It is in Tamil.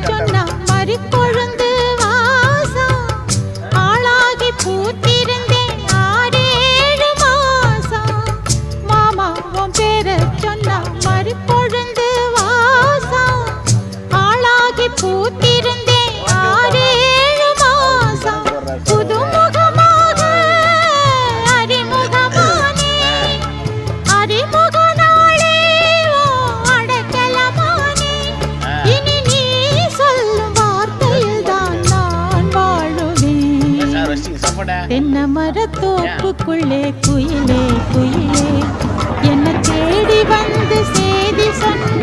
சொன்னா மறி கொழுந்து வாசம் ஆளாகி பூத்திருந்தேன் 6-7 மாசம் மாமா உன் பேர சொன்னா மறி கொழுந்து வாசம் ஆளாகி பூத்திருந்தேன் 6-7 மாசம் புதுமுகமாக அறிமுகமானே அறிமுக நாளே அடக்கலமானே இனி நீ சொல்லும் வார்த்தையில் தான் நான் வாழுவேன் தென்னை மரத்தோப்புக்குள்ளே குயிலே குயிலே என்ன தேடி வந்து செய்தி சொன்ன